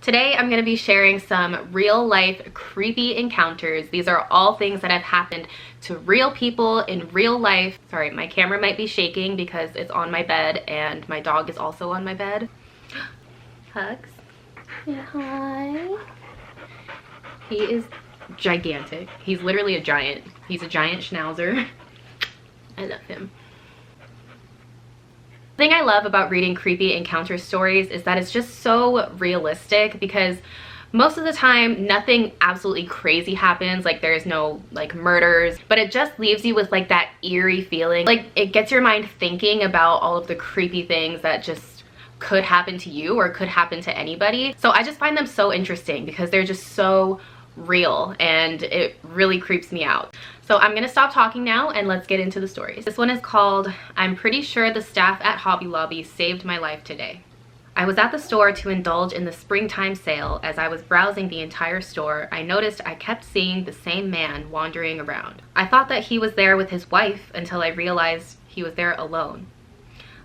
Today I'm going to be sharing some real life creepy encounters. These are all things that have happened to real people in real life. Sorry, my camera might be shaking because it's on my bed and my dog is also on my bed. Hugs. Say hi. He is gigantic. He's literally a giant. He's a giant schnauzer. I love him. The thing I love about reading creepy encounter stories is that it's just so realistic, because most of the time nothing absolutely crazy happens, like there's no like murders, but it just leaves you with like that eerie feeling. Like it gets your mind thinking about all of the creepy things that just could happen to you or could happen to anybody. So I just find them so interesting because they're just so real and it really creeps me out. So I'm gonna stop talking now and let's get into the stories. This one is called, "I'm pretty sure the staff at Hobby Lobby saved my life today." I was at the store to indulge in the springtime sale. As I was browsing the entire store, I noticed I kept seeing the same man wandering around. I thought that he was there with his wife until I realized he was there alone.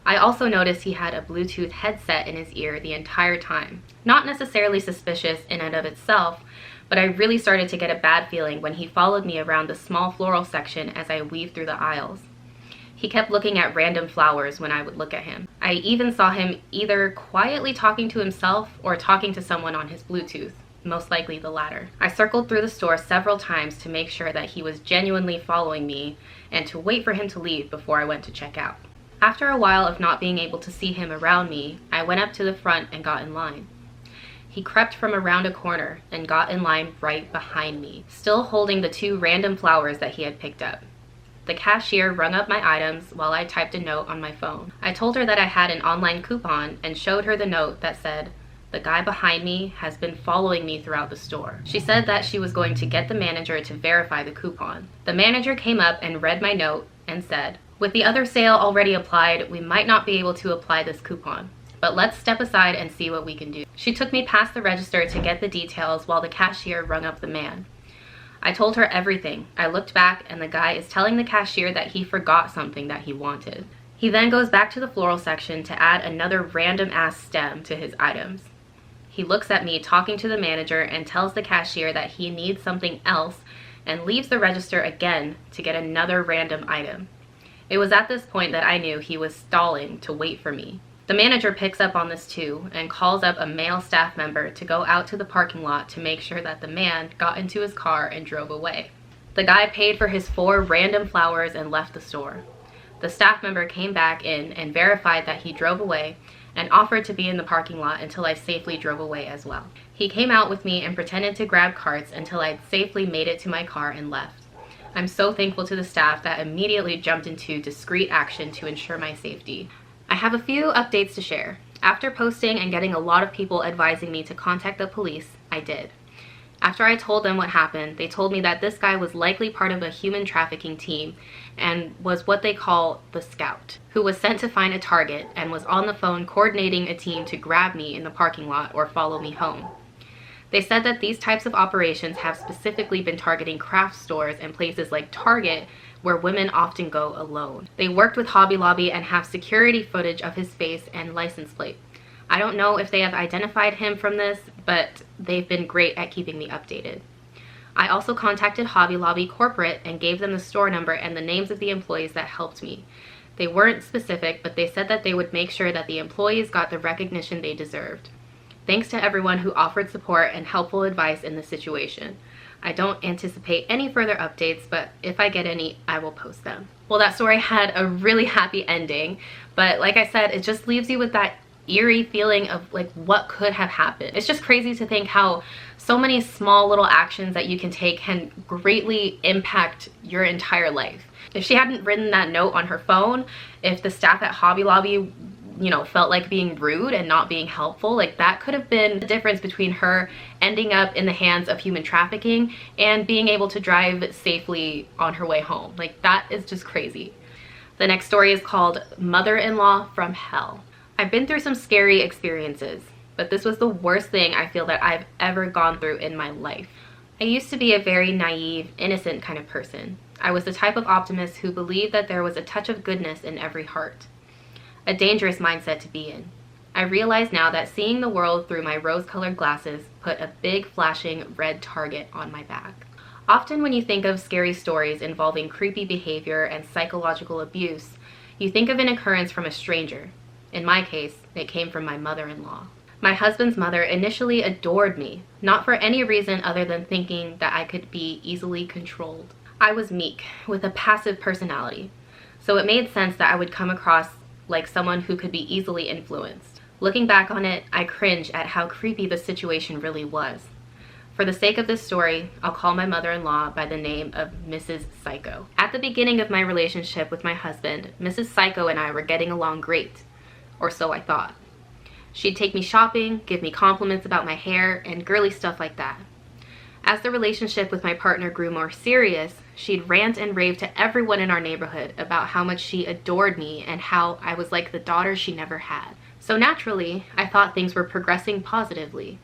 I also noticed he had a Bluetooth headset in his ear the entire time. Not necessarily suspicious in and of itself, but I really started to get a bad feeling when he followed me around the small floral section as I weaved through the aisles. He kept looking at random flowers when I would look at him. I even saw him either quietly talking to himself or talking to someone on his Bluetooth, most likely the latter. I circled through the store several times to make sure that he was genuinely following me and to wait for him to leave before I went to check out. After a while of not being able to see him around me, I went up to the front and got in line. He crept from around a corner and got in line right behind me, still holding the two random flowers that he had picked up. The cashier rung up my items while I typed a note on my phone. I told her that I had an online coupon and showed her the note that said, "The guy behind me has been following me throughout the store." She said that she was going to get the manager to verify the coupon. The manager came up and read my note and said, "With the other sale already applied, we might not be able to apply this coupon, but let's step aside and see what we can do." She took me past the register to get the details while the cashier rung up the man. I told her everything. I looked back and the guy is telling the cashier that he forgot something that he wanted. He then goes back to the floral section to add another random ass stem to his items. He looks at me talking to the manager and tells the cashier that he needs something else and leaves the register again to get another random item. It was at this point that I knew he was stalling to wait for me. The manager picks up on this too and calls up a male staff member to go out to the parking lot to make sure that the man got into his car and drove away. The guy paid for his 4 random flowers and left the store. The staff member came back in and verified that he drove away and offered to be in the parking lot until I safely drove away as well. He came out with me and pretended to grab carts until I'd safely made it to my car and left. I'm so thankful to the staff that immediately jumped into discreet action to ensure my safety. I have a few updates to share. After posting and getting a lot of people advising me to contact the police, I did. After I told them what happened, they told me that this guy was likely part of a human trafficking team and was what they call the scout, who was sent to find a target and was on the phone coordinating a team to grab me in the parking lot or follow me home. They said that these types of operations have specifically been targeting craft stores and places like Target, where women often go alone. They worked with Hobby Lobby and have security footage of his face and license plate. I don't know if they have identified him from this, but they've been great at keeping me updated. I also contacted Hobby Lobby corporate and gave them the store number and the names of the employees that helped me. They weren't specific, but they said that they would make sure that the employees got the recognition they deserved. Thanks to everyone who offered support and helpful advice in this situation. I don't anticipate any further updates, but if I get any, I will post them. Well, that story had a really happy ending, but like I said, it just leaves you with that eerie feeling of like what could have happened. It's just crazy to think how so many small little actions that you can take can greatly impact your entire life. If she hadn't written that note on her phone, if the staff at Hobby Lobby felt like being rude and not being helpful, like that could have been the difference between her ending up in the hands of human trafficking and being able to drive safely on her way home. Like that is just crazy. The next story is called Mother-in-Law from Hell. I've been through some scary experiences, but this was the worst thing I feel that I've ever gone through in my life. I used to be a very naive, innocent kind of person. I was the type of optimist who believed that there was a touch of goodness in every heart. A dangerous mindset to be in. I realize now that seeing the world through my rose-colored glasses put a big flashing red target on my back. Often when you think of scary stories involving creepy behavior and psychological abuse, you think of an occurrence from a stranger. In my case, it came from my mother-in-law. My husband's mother initially adored me, not for any reason other than thinking that I could be easily controlled. I was meek, with a passive personality, so it made sense that I would come across like someone who could be easily influenced. Looking back on it, I cringe at how creepy the situation really was. For the sake of this story, I'll call my mother-in-law by the name of Mrs. Psycho. At the beginning of my relationship with my husband, Mrs. Psycho and I were getting along great, or so I thought. She'd take me shopping, give me compliments about my hair, and girly stuff like that. As the relationship with my partner grew more serious, she'd rant and rave to everyone in our neighborhood about how much she adored me and how I was like the daughter she never had. So naturally, I thought things were progressing positively.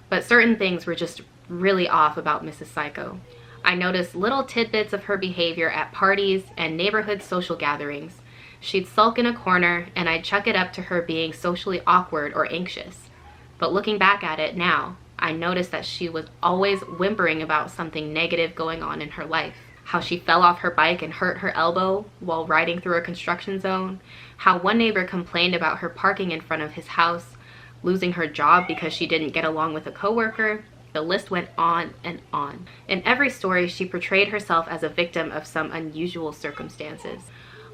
But certain things were just really off about Mrs. Psycho. I noticed little tidbits of her behavior at parties and neighborhood social gatherings. She'd sulk in a corner and I'd chuck it up to her being socially awkward or anxious. But looking back at it now, I noticed that she was always whimpering about something negative going on in her life. How she fell off her bike and hurt her elbow while riding through a construction zone. How one neighbor complained about her parking in front of his house, losing her job because she didn't get along with a coworker. The list went on and on. In every story, she portrayed herself as a victim of some unusual circumstances.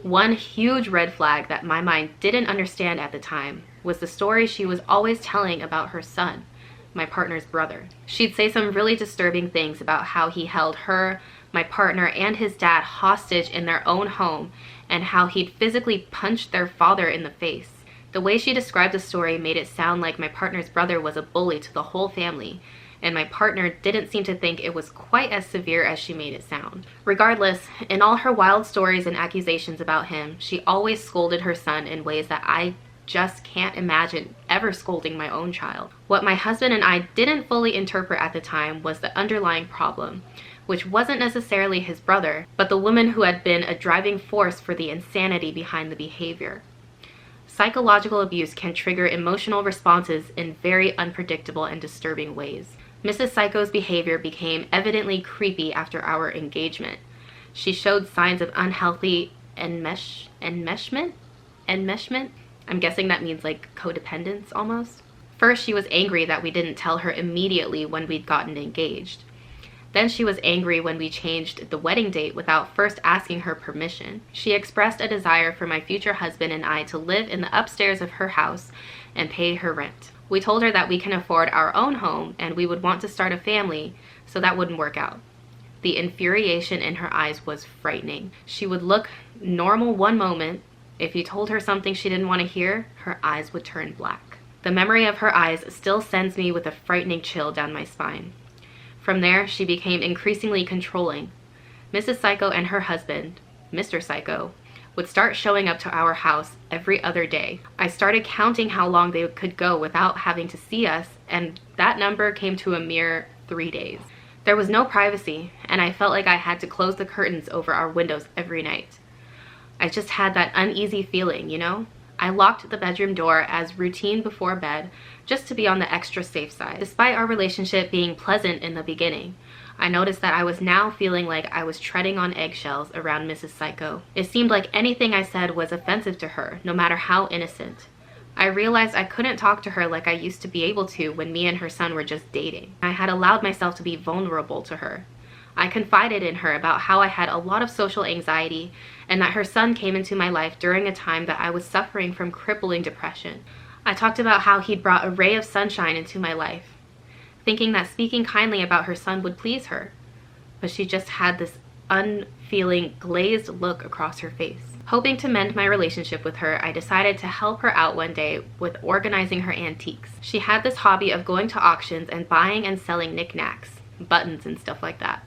One huge red flag that my mind didn't understand at the time was the story she was always telling about her son, my partner's brother. She'd say some really disturbing things about how he held her, my partner, and his dad hostage in their own home, and how he'd physically punched their father in the face. The way she described the story made it sound like my partner's brother was a bully to the whole family, and my partner didn't seem to think it was quite as severe as she made it sound. Regardless, in all her wild stories and accusations about him, she always scolded her son in ways that I just can't imagine ever scolding my own child. What my husband and I didn't fully interpret at the time was the underlying problem, which wasn't necessarily his brother, but the woman who had been a driving force for the insanity behind the behavior. Psychological abuse can trigger emotional responses in very unpredictable and disturbing ways. Mrs. Psycho's behavior became evidently creepy after our engagement. She showed signs of unhealthy enmeshment? I'm guessing that means like codependence almost. First, she was angry that we didn't tell her immediately when we'd gotten engaged. Then she was angry when we changed the wedding date without first asking her permission. She expressed a desire for my future husband and I to live in the upstairs of her house and pay her rent. We told her that we can afford our own home and we would want to start a family, so that wouldn't work out. The infuriation in her eyes was frightening. She would look normal one moment. If you told her something she didn't want to hear, her eyes would turn black. The memory of her eyes still sends me with a frightening chill down my spine. From there, she became increasingly controlling. Mrs. Psycho and her husband, Mr. Psycho, would start showing up to our house every other day. I started counting how long they could go without having to see us, and that number came to a mere 3 days. There was no privacy, and I felt like I had to close the curtains over our windows every night. I just had that uneasy feeling, you know? I locked the bedroom door as routine before bed, just to be on the extra safe side. Despite our relationship being pleasant in the beginning, I noticed that I was now feeling like I was treading on eggshells around Mrs. Psycho. It seemed like anything I said was offensive to her, no matter how innocent. I realized I couldn't talk to her like I used to be able to when me and her son were just dating. I had allowed myself to be vulnerable to her. I confided in her about how I had a lot of social anxiety and that her son came into my life during a time that I was suffering from crippling depression. I talked about how he'd brought a ray of sunshine into my life, thinking that speaking kindly about her son would please her. But she just had this unfeeling, glazed look across her face. Hoping to mend my relationship with her, I decided to help her out one day with organizing her antiques. She had this hobby of going to auctions and buying and selling knickknacks, buttons and stuff like that.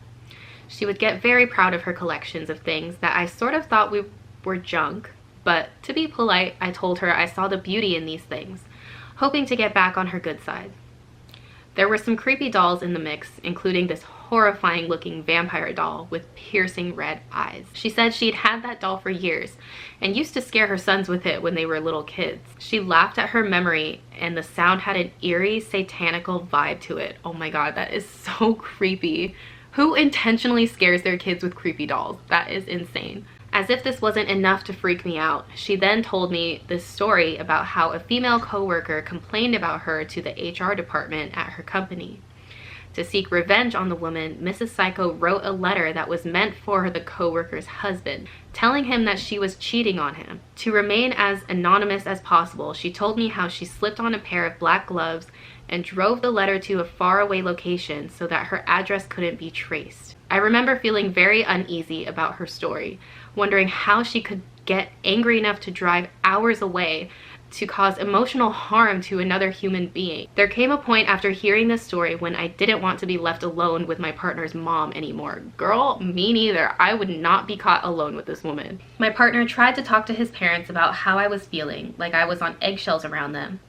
She would get very proud of her collections of things that I sort of thought were junk, but to be polite, I told her I saw the beauty in these things, hoping to get back on her good side. There were some creepy dolls in the mix, including this horrifying looking vampire doll with piercing red eyes. She said she'd had that doll for years and used to scare her sons with it when they were little kids. She laughed at her memory and the sound had an eerie satanical vibe to it. Oh my god, that is so creepy. Who intentionally scares their kids with creepy dolls? That is insane. As if this wasn't enough to freak me out, she then told me this story about how a female coworker complained about her to the HR department at her company. To seek revenge on the woman, Mrs. Psycho wrote a letter that was meant for the coworker's husband, telling him that she was cheating on him. To remain as anonymous as possible, she told me how she slipped on a pair of black gloves and drove the letter to a faraway location so that her address couldn't be traced. I remember feeling very uneasy about her story, wondering how she could get angry enough to drive hours away to cause emotional harm to another human being. There came a point after hearing this story when I didn't want to be left alone with my partner's mom anymore. Girl, me neither. I would not be caught alone with this woman. My partner tried to talk to his parents about how I was feeling, like I was on eggshells around them.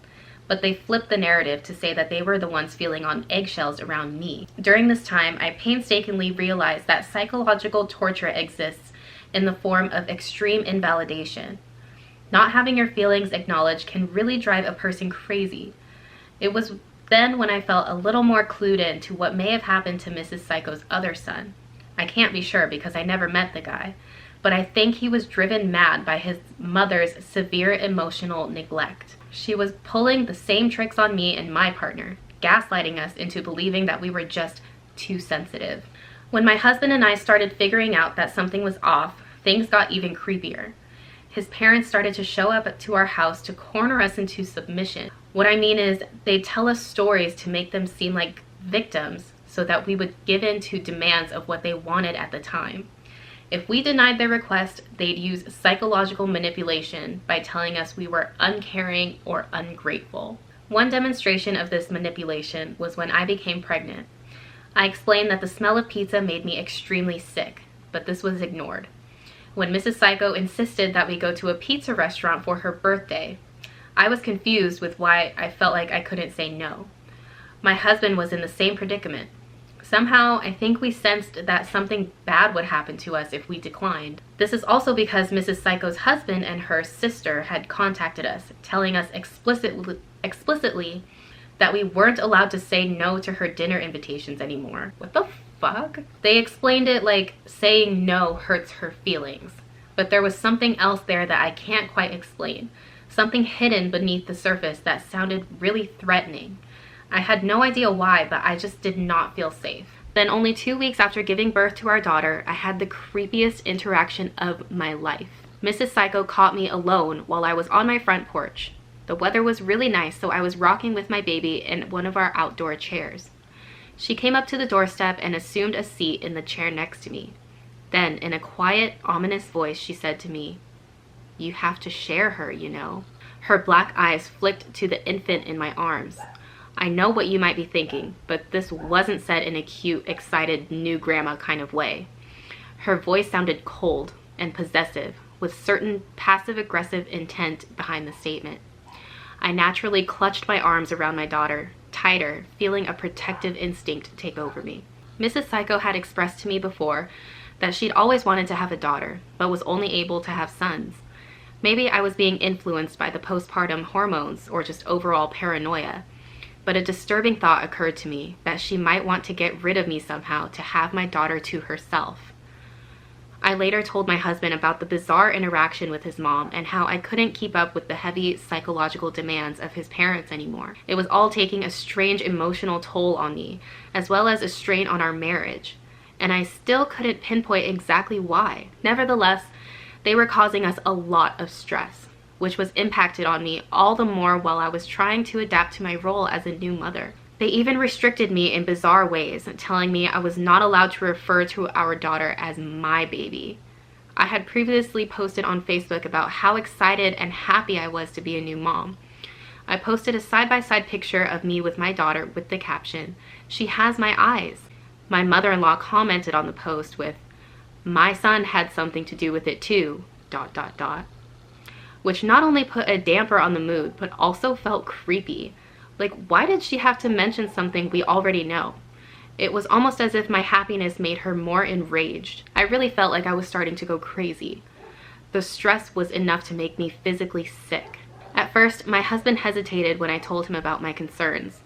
But they flipped the narrative to say that they were the ones feeling on eggshells around me. During this time, I painstakingly realized that psychological torture exists in the form of extreme invalidation. Not having your feelings acknowledged can really drive a person crazy. It was then when I felt a little more clued in to what may have happened to Mrs. Psycho's other son. I can't be sure because I never met the guy, but I think he was driven mad by his mother's severe emotional neglect. She was pulling the same tricks on me and my partner, gaslighting us into believing that we were just too sensitive. When my husband and I started figuring out that something was off, things got even creepier. His parents started to show up to our house to corner us into submission. What I mean is, they'd tell us stories to make them seem like victims so that we would give in to demands of what they wanted at the time. If we denied their request, they'd use psychological manipulation by telling us we were uncaring or ungrateful. One demonstration of this manipulation was when I became pregnant. I explained that the smell of pizza made me extremely sick, but this was ignored. When Mrs. Psycho insisted that we go to a pizza restaurant for her birthday, I was confused with why I felt like I couldn't say no. My husband was in the same predicament. Somehow, I think we sensed that something bad would happen to us if we declined. This is also because Mrs. Psycho's husband and her sister had contacted us, telling us explicitly that we weren't allowed to say no to her dinner invitations anymore. What the fuck? They explained it like saying no hurts her feelings, but there was something else there that I can't quite explain. Something hidden beneath the surface that sounded really threatening. I had no idea why, but I just did not feel safe. Then only 2 weeks after giving birth to our daughter, I had the creepiest interaction of my life. Mrs. Psycho caught me alone while I was on my front porch. The weather was really nice, so I was rocking with my baby in one of our outdoor chairs. She came up to the doorstep and assumed a seat in the chair next to me. Then, in a quiet, ominous voice, she said to me, "You have to share her, you know." Her black eyes flicked to the infant in my arms. I know what you might be thinking, but this wasn't said in a cute, excited, new grandma kind of way. Her voice sounded cold and possessive, with certain passive-aggressive intent behind the statement. I naturally clutched my arms around my daughter, tighter, feeling a protective instinct take over me. Mrs. Psycho had expressed to me before that she'd always wanted to have a daughter, but was only able to have sons. Maybe I was being influenced by the postpartum hormones or just overall paranoia. But a disturbing thought occurred to me that she might want to get rid of me somehow to have my daughter to herself. I later told my husband about the bizarre interaction with his mom and how I couldn't keep up with the heavy psychological demands of his parents anymore. It was all taking a strange emotional toll on me, as well as a strain on our marriage. And I still couldn't pinpoint exactly why. Nevertheless, they were causing us a lot of stress, which was impacted on me all the more while I was trying to adapt to my role as a new mother. They even restricted me in bizarre ways, telling me I was not allowed to refer to our daughter as my baby. I had previously posted on Facebook about how excited and happy I was to be a new mom. I posted a side-by-side picture of me with my daughter with the caption, "She has my eyes." My mother-in-law commented on the post with, "My son had something to do with it too, ... which not only put a damper on the mood, but also felt creepy. Like, why did she have to mention something we already know? It was almost as if my happiness made her more enraged. I really felt like I was starting to go crazy. The stress was enough to make me physically sick. At first, my husband hesitated when I told him about my concerns,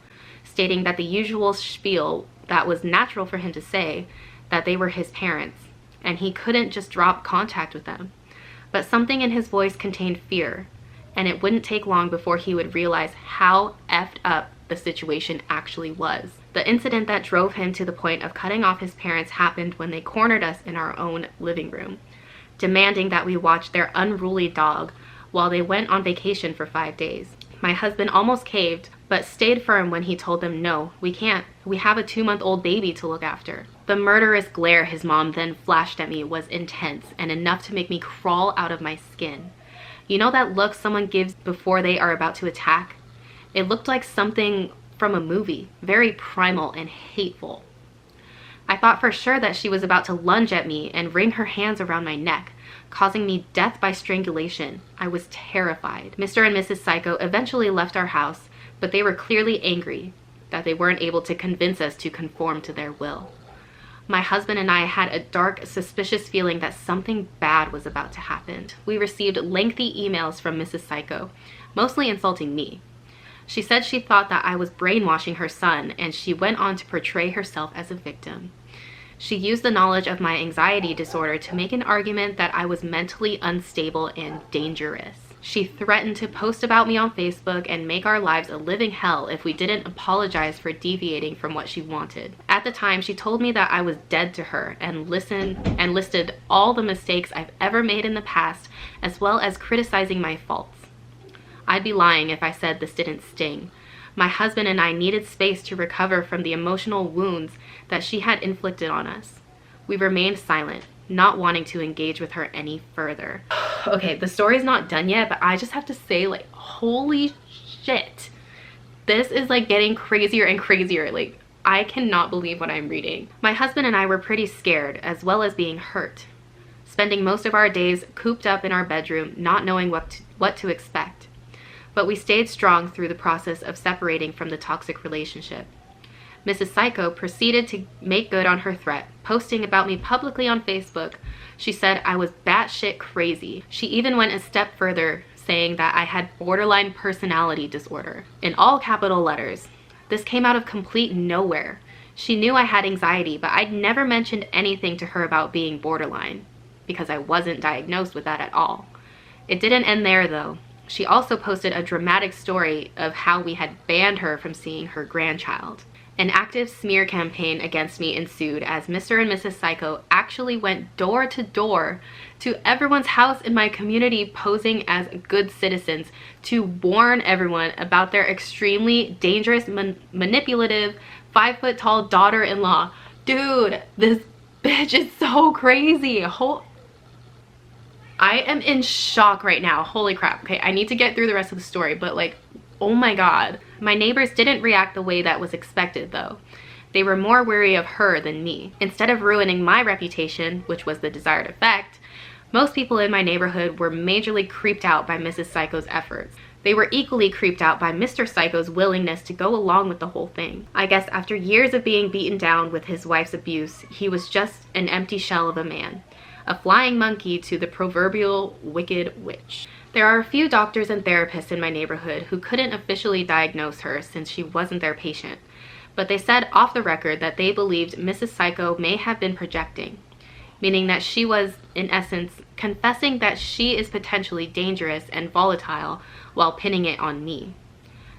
stating that the usual spiel that was natural for him to say, that they were his parents, and he couldn't just drop contact with them. But something in his voice contained fear, and it wouldn't take long before he would realize how effed up the situation actually was. The incident that drove him to the point of cutting off his parents happened when they cornered us in our own living room, demanding that we watch their unruly dog while they went on vacation for 5 days. My husband almost caved, but stayed firm when he told them, no, we can't. We have a 2-month-old baby to look after. The murderous glare his mom then flashed at me was intense and enough to make me crawl out of my skin. You know that look someone gives before they are about to attack? It looked like something from a movie, very primal and hateful. I thought for sure that she was about to lunge at me and wring her hands around my neck, causing me death by strangulation. I was terrified. Mr. and Mrs. Psycho eventually left our house, but they were clearly angry that they weren't able to convince us to conform to their will. My husband and I had a dark, suspicious feeling that something bad was about to happen. We received lengthy emails from Mrs. Psycho, mostly insulting me. She said she thought that I was brainwashing her son, and she went on to portray herself as a victim. She used the knowledge of my anxiety disorder to make an argument that I was mentally unstable and dangerous. She threatened to post about me on Facebook and make our lives a living hell if we didn't apologize for deviating from what she wanted. At the time, she told me that I was dead to her and listed all the mistakes I've ever made in the past, as well as criticizing my faults. I'd be lying if I said this didn't sting. My husband and I needed space to recover from the emotional wounds that she had inflicted on us. We remained silent, not wanting to engage with her any further. Okay, the story's not done yet, but I just have to say, like, holy shit. This is like getting crazier and crazier. Like, I cannot believe what I'm reading. My husband and I were pretty scared, as well as being hurt, spending most of our days cooped up in our bedroom, not knowing what to expect. But we stayed strong through the process of separating from the toxic relationship. Mrs. Psycho proceeded to make good on her threat, posting about me publicly on Facebook. She said I was batshit crazy. She even went a step further, saying that I had borderline personality disorder, in all capital letters. This came out of complete nowhere. She knew I had anxiety, but I'd never mentioned anything to her about being borderline, because I wasn't diagnosed with that at all. It didn't end there though. She also posted a dramatic story of how we had banned her from seeing her grandchild. An active smear campaign against me ensued as Mr. and Mrs. Psycho actually went door to door to everyone's house in my community, posing as good citizens to warn everyone about their extremely dangerous, manipulative, 5-foot-tall daughter-in-law. Dude, this bitch is so crazy. I am in shock right now. Holy crap. Okay, I need to get through the rest of the story, but like, oh my god. My neighbors didn't react the way that was expected though. They were more wary of her than me. Instead of ruining my reputation, which was the desired effect, most people in my neighborhood were majorly creeped out by Mrs. Psycho's efforts. They were equally creeped out by Mr. Psycho's willingness to go along with the whole thing. I guess after years of being beaten down with his wife's abuse, he was just an empty shell of a man. A flying monkey to the proverbial wicked witch. There are a few doctors and therapists in my neighborhood who couldn't officially diagnose her since she wasn't their patient, but they said off the record that they believed Mrs. Psycho may have been projecting, meaning that she was, in essence, confessing that she is potentially dangerous and volatile while pinning it on me.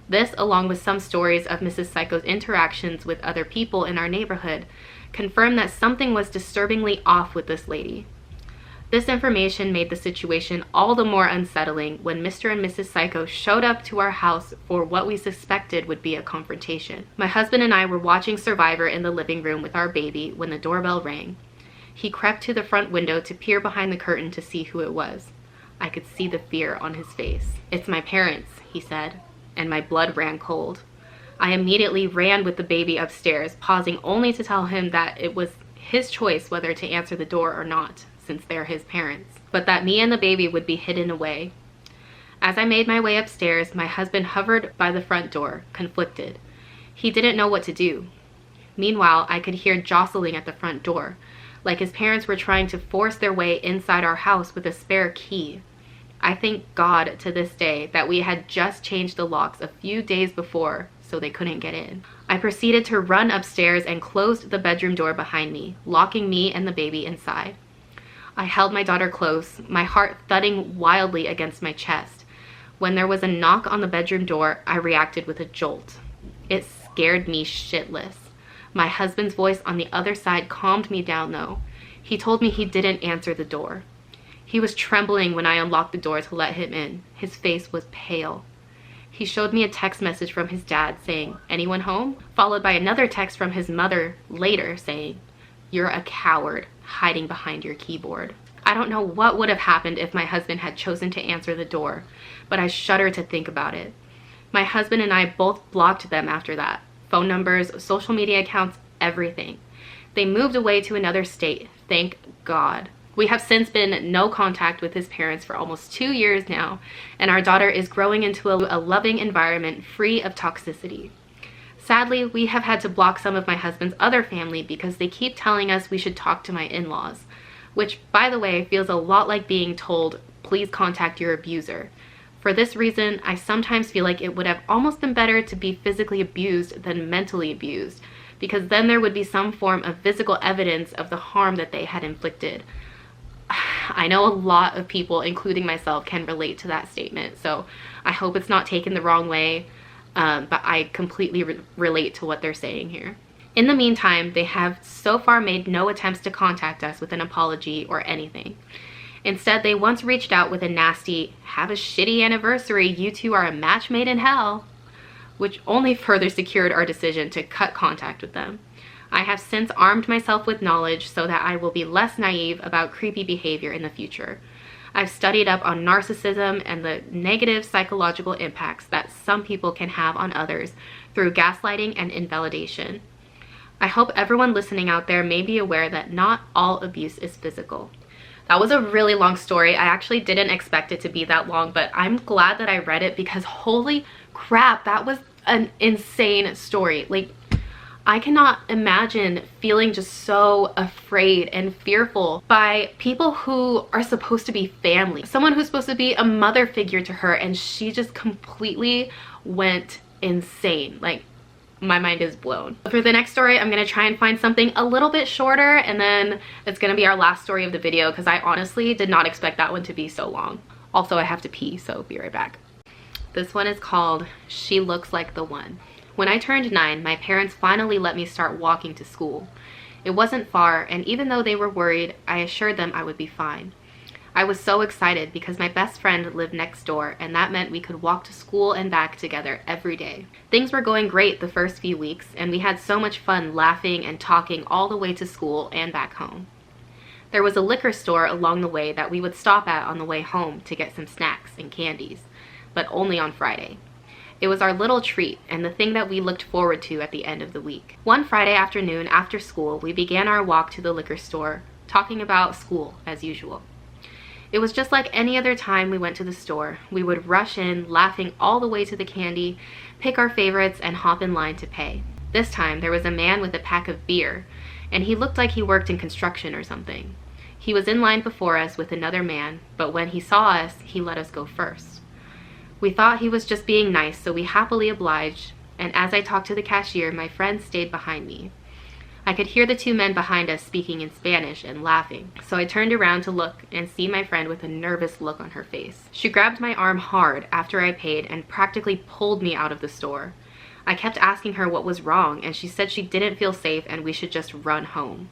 This, along with some stories of Mrs. Psycho's interactions with other people in our neighborhood, confirmed that something was disturbingly off with this lady. This information made the situation all the more unsettling when Mr. and Mrs. Psycho showed up to our house for what we suspected would be a confrontation. My husband and I were watching Survivor in the living room with our baby when the doorbell rang. He crept to the front window to peer behind the curtain to see who it was. I could see the fear on his face. "It's my parents," he said, and my blood ran cold. I immediately ran with the baby upstairs, pausing only to tell him that it was his choice whether to answer the door or not, since they're his parents, but that me and the baby would be hidden away. As I made my way upstairs, my husband hovered by the front door, conflicted. He didn't know what to do. Meanwhile, I could hear jostling at the front door, like his parents were trying to force their way inside our house with a spare key. I thank God to this day that we had just changed the locks a few days before so they couldn't get in. I proceeded to run upstairs and closed the bedroom door behind me, locking me and the baby inside. I held my daughter close, my heart thudding wildly against my chest. When there was a knock on the bedroom door, I reacted with a jolt. It scared me shitless. My husband's voice on the other side calmed me down though. He told me he didn't answer the door. He was trembling when I unlocked the door to let him in. His face was pale. He showed me a text message from his dad saying, "Anyone home?" Followed by another text from his mother later saying, "You're a coward, hiding behind your keyboard." I don't know what would have happened if my husband had chosen to answer the door, but I shudder to think about it. My husband and I both blocked them after that. Phone numbers, social media accounts, everything. They moved away to another state, thank God. We have since been in no contact with his parents for almost 2 years now, and our daughter is growing into a loving environment free of toxicity. Sadly, we have had to block some of my husband's other family because they keep telling us we should talk to my in-laws, which, by the way, feels a lot like being told, please contact your abuser. For this reason, I sometimes feel like it would have almost been better to be physically abused than mentally abused, because then there would be some form of physical evidence of the harm that they had inflicted. I know a lot of people, including myself, can relate to that statement, so I hope it's not taken the wrong way, but I completely relate to what they're saying here. In the meantime, they have so far made no attempts to contact us with an apology or anything. Instead, they once reached out with a nasty, "Have a shitty anniversary, you two are a match made in hell," which only further secured our decision to cut contact with them. I have since armed myself with knowledge so that I will be less naive about creepy behavior in the future. I've studied up on narcissism and the negative psychological impacts that some people can have on others through gaslighting and invalidation. I hope everyone listening out there may be aware that not all abuse is physical. That was a really long story. I actually didn't expect it to be that long, but I'm glad that I read it because holy crap, that was an insane story. Like, I cannot imagine feeling just so afraid and fearful by people who are supposed to be family. Someone who's supposed to be a mother figure to her, and she just completely went insane. Like, my mind is blown. For the next story, I'm gonna try and find something a little bit shorter, and then it's gonna be our last story of the video because I honestly did not expect that one to be so long. Also, I have to pee, so be right back. This one is called She Looks Like the One. When I turned 9, my parents finally let me start walking to school. It wasn't far, and even though they were worried, I assured them I would be fine. I was so excited because my best friend lived next door, and that meant we could walk to school and back together every day. Things were going great the first few weeks, and we had so much fun laughing and talking all the way to school and back home. There was a liquor store along the way that we would stop at on the way home to get some snacks and candies, but only on Friday. It was our little treat and the thing that we looked forward to at the end of the week. One Friday afternoon after school, we began our walk to the liquor store, talking about school as usual. It was just like any other time we went to the store. We would rush in, laughing all the way to the candy, pick our favorites, and hop in line to pay. This time, there was a man with a pack of beer, and he looked like he worked in construction or something. He was in line before us with another man, but when he saw us, he let us go first. We thought he was just being nice, so we happily obliged, and as I talked to the cashier, my friend stayed behind me. I could hear the two men behind us speaking in Spanish and laughing, so I turned around to look and see my friend with a nervous look on her face. She grabbed my arm hard after I paid and practically pulled me out of the store. I kept asking her what was wrong, and she said she didn't feel safe and we should just run home.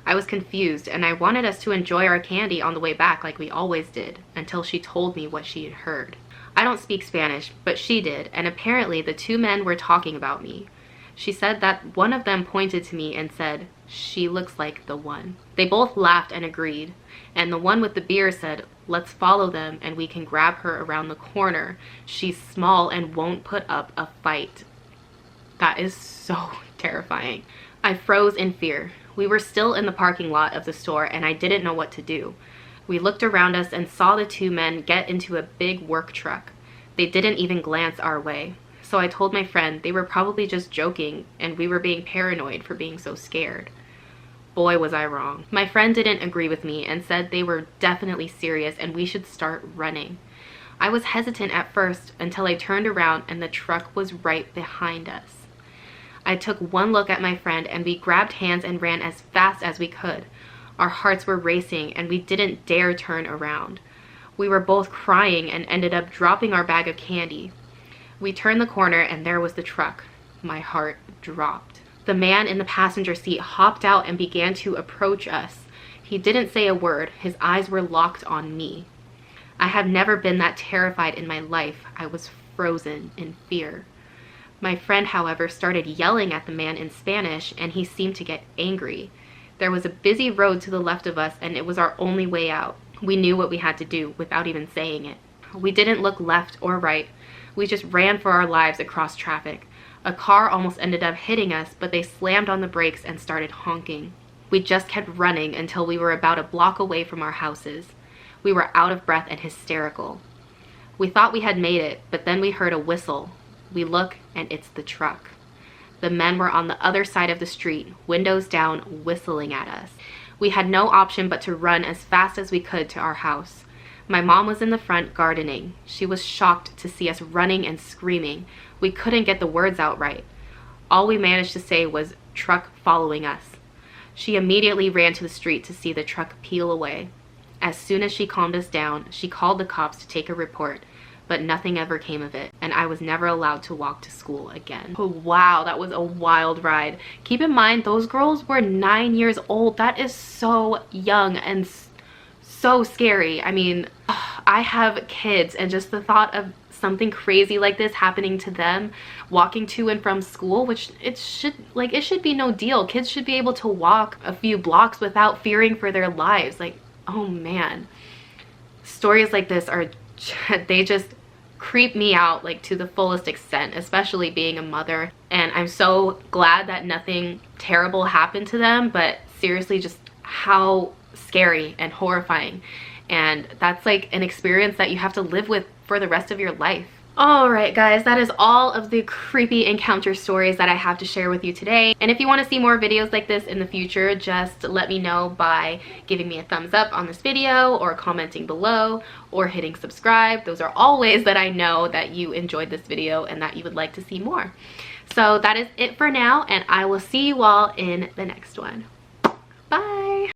I was confused, and I wanted us to enjoy our candy on the way back like we always did, until she told me what she had heard. I don't speak Spanish, but she did, and apparently the two men were talking about me. She said that one of them pointed to me and said, "She looks like the one." They both laughed and agreed, and the one with the beer said, "Let's follow them and we can grab her around the corner. She's small and won't put up a fight." That is so terrifying. I froze in fear. We were still in the parking lot of the store and I didn't know what to do. We looked around us and saw the two men get into a big work truck. They didn't even glance our way. So I told my friend they were probably just joking and we were being paranoid for being so scared. Boy, was I wrong. My friend didn't agree with me and said they were definitely serious and we should start running. I was hesitant at first until I turned around and the truck was right behind us. I took one look at my friend and we grabbed hands and ran as fast as we could. Our hearts were racing and we didn't dare turn around. We were both crying and ended up dropping our bag of candy. We turned the corner and there was the truck. My heart dropped. The man in the passenger seat hopped out and began to approach us. He didn't say a word. His eyes were locked on me. I have never been that terrified in my life. I was frozen in fear. My friend, however, started yelling at the man in Spanish and he seemed to get angry. There was a busy road to the left of us and it was our only way out. We knew what we had to do without even saying it. We didn't look left or right. We just ran for our lives across traffic. A car almost ended up hitting us, but they slammed on the brakes and started honking. We just kept running until we were about a block away from our houses. We were out of breath and hysterical. We thought we had made it, but then we heard a whistle. We look and it's the truck. The men were on the other side of the street, windows down, whistling at us. We had no option but to run as fast as we could to our house. My mom was in the front gardening. She was shocked to see us running and screaming. We couldn't get the words out right. All we managed to say was, "Truck following us." She immediately ran to the street to see the truck peel away. As soon as she calmed us down, she called the cops to take a report, but nothing ever came of it, and I was never allowed to walk to school again. Oh, wow, that was a wild ride. Keep in mind, those girls were 9 years old. That is so young and so scary. I mean, I have kids, and just the thought of something crazy like this happening to them walking to and from school, which it should be no deal. Kids should be able to walk a few blocks without fearing for their lives. Like, oh man, stories like this they just creep me out like to the fullest extent, especially being a mother. And I'm so glad that nothing terrible happened to them, but seriously, just how scary and horrifying. And that's like an experience that you have to live with for the rest of your life. Alright guys, that is all of the creepy encounter stories that I have to share with you today. And if you want to see more videos like this in the future, just let me know by giving me a thumbs up on this video or commenting below or hitting subscribe. Those are all ways that I know that you enjoyed this video and that you would like to see more. So that is it for now, and I will see you all in the next one. Bye!